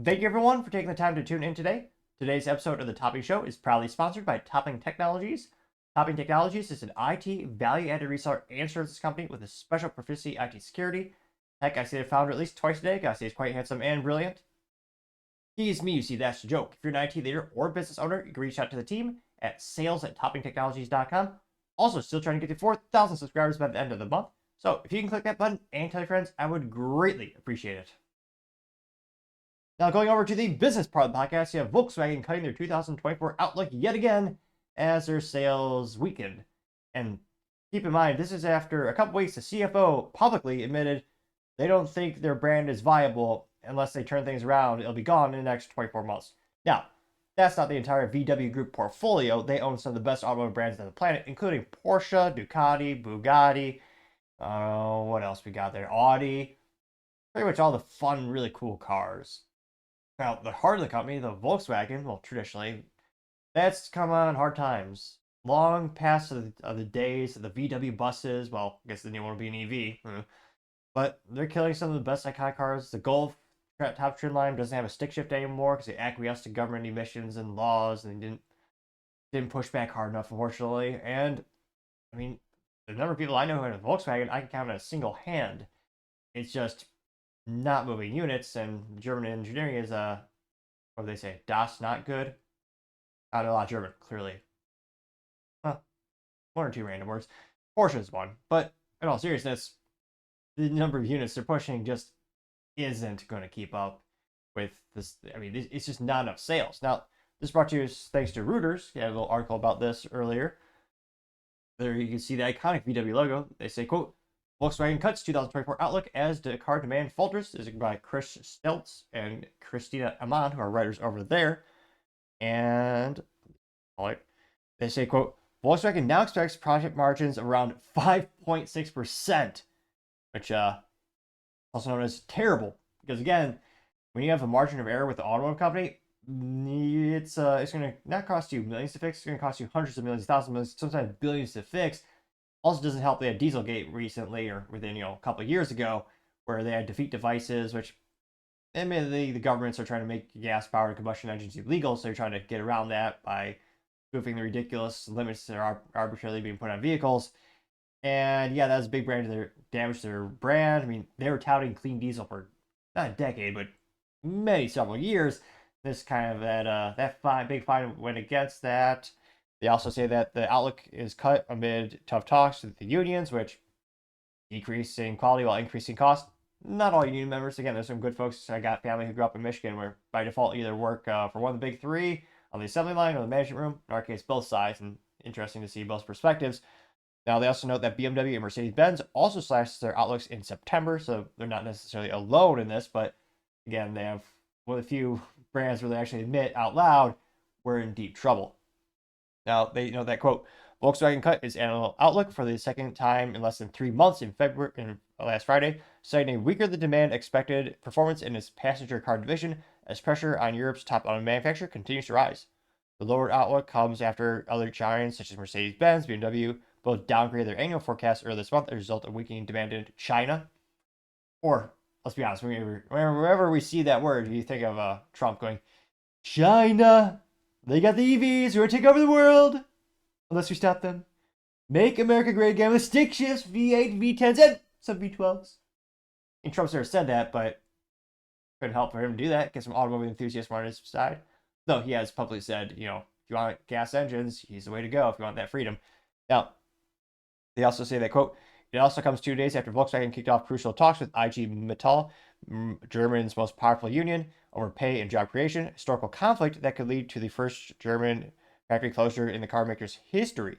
Thank you everyone for taking the time to tune in today. Today's episode of the Topping Show is proudly sponsored by Topping Technologies. Topping Technologies is an IT value-added reseller and services company with a special proficiency in IT security. Heck, I see the founder at least twice a day. Gotta say he's quite handsome and brilliant. He's me, you see, that's the joke. If you're an IT leader or business owner, you can reach out to the team at sales@toppingtechnologies.com. Also, still trying to get to 4,000 subscribers by the end of the month. So if you can click that button and tell your friends, I would greatly appreciate it. Now, going over to the business part of the podcast, you have Volkswagen cutting their 2024 outlook yet again as their sales weakened. And keep in mind, this is after a couple weeks, the CFO publicly admitted they don't think their brand is viable unless they turn things around. It'll be gone in the next 24 months. Now, that's not the entire VW Group portfolio. They own some of the best automotive brands on the planet, including Porsche, Ducati, Bugatti. What else we got there? Audi. Pretty much all the fun, really cool cars. Now, the heart of the company, the Volkswagen, well, traditionally, that's come on hard times. Long past of the days of the VW buses. Well, I guess the new one will be an EV. But they're killing some of the best iconic cars. The Golf top trim line doesn't have a stick shift anymore because they acquiesced to government emissions and laws and didn't push back hard enough, unfortunately. And, I mean, the number of people I know who have a Volkswagen, I can count on a single hand. It's just not moving units, and German engineering is what do they say? Das not good. I don't know a lot of German, clearly. Huh. One or two random words. Porsche is one, but in all seriousness, the number of units they're pushing just isn't going to keep up with this. I mean, it's just not enough sales. Now, this brought to you thanks to Reuters. You had a little article about this earlier. There you can see the iconic VW logo. They say, quote, Volkswagen cuts 2024 outlook as the car demand falters. This is by Chris Steltz and Christina Amon, who are writers over there. And they say, quote, Volkswagen now expects profit margins of around 5.6%, which also known as terrible. Because again, when you have a margin of error with the automotive company, it's going to not cost you millions to fix. It's going to cost you hundreds of millions, thousands of millions, sometimes billions to fix. Also doesn't help they had Dieselgate recently, or within a couple of years ago, where they had defeat devices, which admittedly the governments are trying to make gas-powered combustion engines illegal, so they're trying to get around that by spoofing the ridiculous limits that are arbitrarily being put on vehicles. And yeah, that was a big damage to their brand. I mean, they were touting clean diesel for not a decade, but several years. This kind of that big fine went against that. They also say that the outlook is cut amid tough talks with the unions, which decreasing quality while increasing cost. Not all union members. Again, there's some good folks. I got family who grew up in Michigan where by default either work for one of the big three on the assembly line or the management room. In our case, both sides, and interesting to see both perspectives. Now, they also note that BMW and Mercedes-Benz also slashed their outlooks in September, so they're not necessarily alone in this, but again, they have one of the few brands where they actually admit out loud we're in deep trouble. Now, they know that, quote, Volkswagen cut its annual outlook for the second time in less than 3 months in February and last Friday, citing a weaker than demand expected performance in its passenger car division as pressure on Europe's top auto manufacturer continues to rise. The lowered outlook comes after other giants such as Mercedes-Benz, BMW, both downgraded their annual forecasts earlier this month as a result of weakening demand in China. Or, let's be honest, whenever we see that word, you think of Trump going, China! They got the EVs, we're going to take over the world, unless we stop them. Make America great again with stick shifts, V8, V10s, and some V12s. And Trump's never said that, but couldn't help for him to do that, get some automobile enthusiasts on his side. Though he has publicly said, if you want gas engines, he's the way to go if you want that freedom. Now, they also say that, quote, it also comes 2 days after Volkswagen kicked off crucial talks with IG Metall, Germany's most powerful union, over pay and job creation, historical conflict that could lead to the first German factory closure in the car maker's history.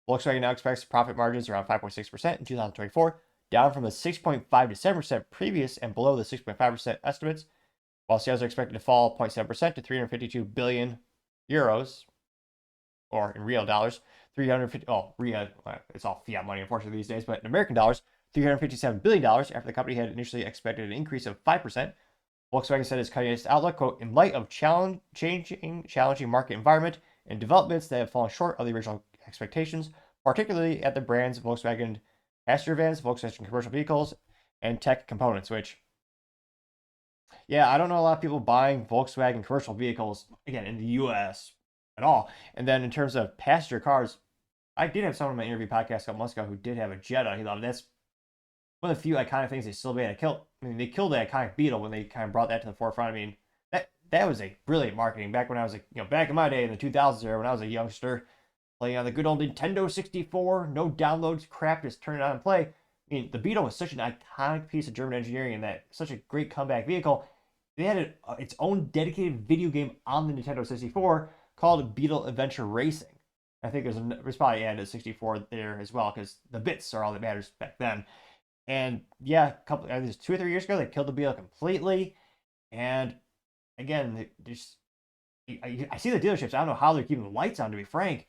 Volkswagen now expects profit margins around 5.6% in 2024, down from the 6.5 to 7% previous and below the 6.5% estimates, while sales are expected to fall 0.7% to 352 billion euros, or in real dollars, 350. It's all fiat money, unfortunately, these days, but in American dollars, $357 billion after the company had initially expected an increase of 5%. Volkswagen said it's cutting its outlook, quote, in light of challenging market environment and developments that have fallen short of the original expectations, particularly at the brand's Volkswagen passenger vans, Volkswagen commercial vehicles, and tech components, which Yeah, I don't know a lot of people buying Volkswagen commercial vehicles, again, in the US at all. And then in terms of passenger cars, I did have someone on my interview podcast a couple months ago who did have a Jetta. He loved it. That's one of the few iconic things they still made. I mean, they killed the iconic Beetle when they kind of brought that to the forefront. I mean, that was a brilliant marketing back when I was like, back in my day in the 2000s era when I was a youngster playing on the good old Nintendo 64, no downloads, crap, just turn it on and play. I mean, the Beetle was such an iconic piece of German engineering and that such a great comeback vehicle. They had its own dedicated video game on the Nintendo 64 called Beetle Adventure Racing. I think there's probably added a 64 there as well because the bits are all that matters back then. And yeah, I think it was 2 or 3 years ago, they killed the Beetle completely. And again, I see the dealerships. I don't know how they're keeping the lights on, to be frank.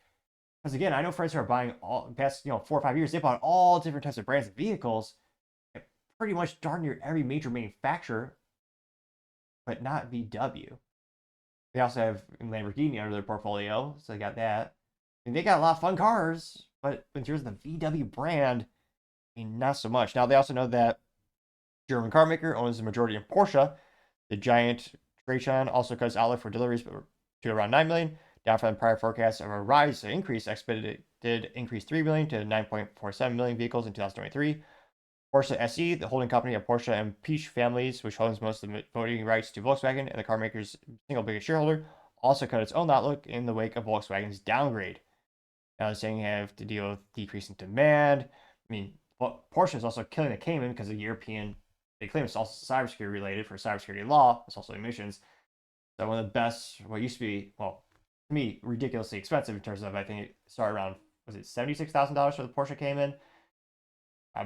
Because again, I know friends who are buying all past 4 or 5 years. They bought all different types of brands of vehicles, pretty much darn near every major manufacturer, but not VW. They also have Lamborghini under their portfolio, so they got that. I mean, they got a lot of fun cars, but in terms of the VW brand, I mean, not so much. Now they also know that German car maker owns the majority of Porsche. The giant Trajan also cuts outlook for deliveries to around 9 million, down from the prior forecast of a rise to increase. Expedited did increase 3 million to 9.47 million vehicles in 2023. Porsche SE, the holding company of Porsche and Peach families, which owns most of the voting rights to Volkswagen and the car maker's single biggest shareholder, also cut its own outlook in the wake of Volkswagen's downgrade. Now they're saying they have to deal with decreasing demand. I mean, Porsche is also killing the Cayman because the European, they claim it's also cybersecurity related for cybersecurity law. It's also emissions. So one of the best, what used to be, well, to me, ridiculously expensive in terms of, I think it started around, was it $76,000 for the Porsche Cayman?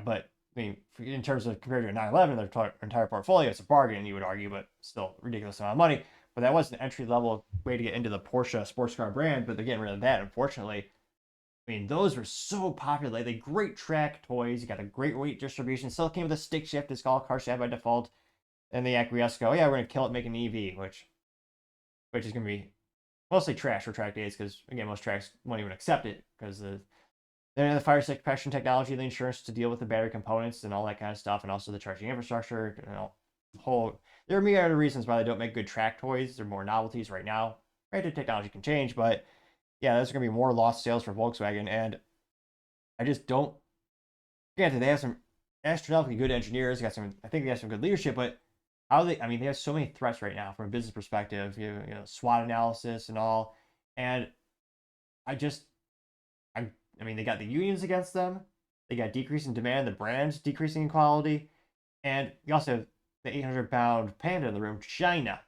But I mean, in terms of compared to a 911, their entire portfolio, it's a bargain, you would argue, but still ridiculous amount of money. But that was an entry level way to get into the Porsche sports car brand. But they're getting rid of that, unfortunately. I mean, those were so popular. They great track toys. You got a great weight distribution. Still came with a stick shift. It's called car shaft by default. And the acquiesce go, yeah, we're gonna kill it, make an EV, which is gonna be mostly trash for track days because again, most tracks won't even accept it because then the fire suppression technology, the insurance to deal with the battery components and all that kind of stuff, and also the charging infrastructure. There are myriad of reasons why they don't make good track toys. They're more novelties right now. Granted, technology can change, but yeah, there's going to be more lost sales for Volkswagen, and I just don't. Granted, they have some astronomically good engineers. I think they have some good leadership, but how they? I mean, they have so many threats right now from a business perspective. SWOT analysis and all, and I just I mean, they got the unions against them. They got decreasing demand, the brand's decreasing in quality, and you also have the 800-pound panda in the room, China,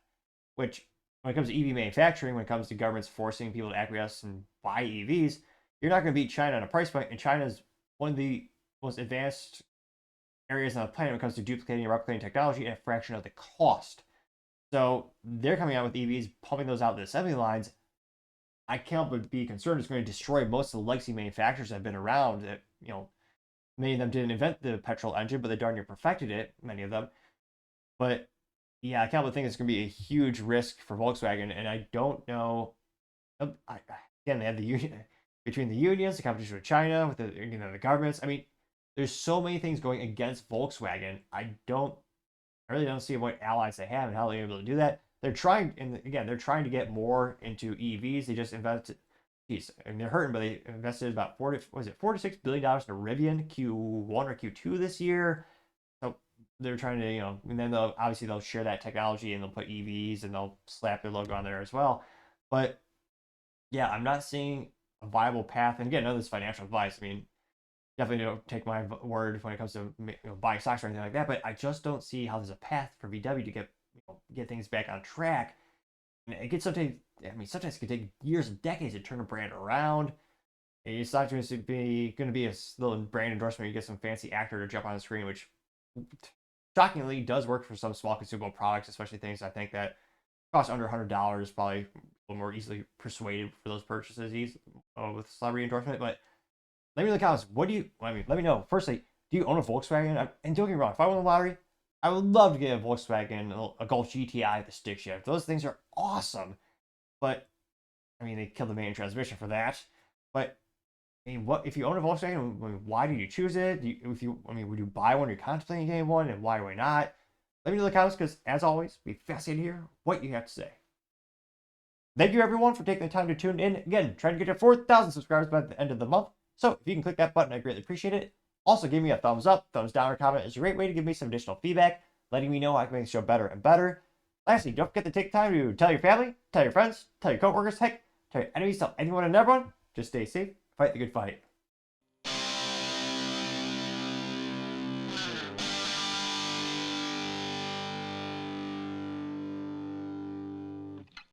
which, when it comes to EV manufacturing, when it comes to governments forcing people to acquiesce and buy EVs, you're not going to beat China on a price point, and China is one of the most advanced areas on the planet when it comes to duplicating and replicating technology at a fraction of the cost. So they're coming out with EVs, pumping those out the assembly lines. I can't but be concerned it's going to destroy most of the legacy manufacturers that have been around. That many of them didn't invent the petrol engine, but they darn near perfected it. Many of them, but yeah, I can't but think it's going to be a huge risk for Volkswagen, and I don't know. Again, they have the union between the unions, the competition with China, with the governments. I mean, there's so many things going against Volkswagen. I really don't see what allies they have and how they're able to do that. They're trying, and again, they're trying to get more into EVs. They just invested, geez, and they're hurting, but they invested about $46 in Rivian Q1 or Q2 this year. So they're trying to, and then they'll share that technology and they'll put EVs and they'll slap their logo on there as well. But yeah, I'm not seeing a viable path. And again, none of this financial advice. I mean, definitely don't take my word when it comes to buying stocks or anything like that. But I just don't see how there's a path for VW to get things back on track. And it gets sometimes. I mean, sometimes it can take years and decades to turn a brand around. And it's not going to be a little brand endorsement. You get some fancy actor to jump on the screen, which shockingly does work for some small consumable products, especially things I think that cost under $100. Probably a little more easily persuaded for those purchases with celebrity endorsement, but. Let me know in the comments. Let me know. Firstly, do you own a Volkswagen? And don't get me wrong, if I won the lottery, I would love to get a Volkswagen, a Golf GTI with the stick shift. Those things are awesome. But, I mean, they killed the main transmission for that. But, I mean, what if you own a Volkswagen? Why did you choose it? Would you buy one? You're contemplating getting one, and why not? Let me know in the comments because, as always, be fascinated to hear what you have to say. Thank you, everyone, for taking the time to tune in. Again, trying to get to 4,000 subscribers by the end of the month. So if you can click that button, I greatly appreciate it. Also, give me a thumbs up, thumbs down, or comment. It's a great way to give me some additional feedback, letting me know how I can make the show better and better. Lastly, don't forget to take time to tell your family, tell your friends, tell your coworkers, heck, tell your enemies, tell anyone and everyone. Just stay safe, fight the good fight.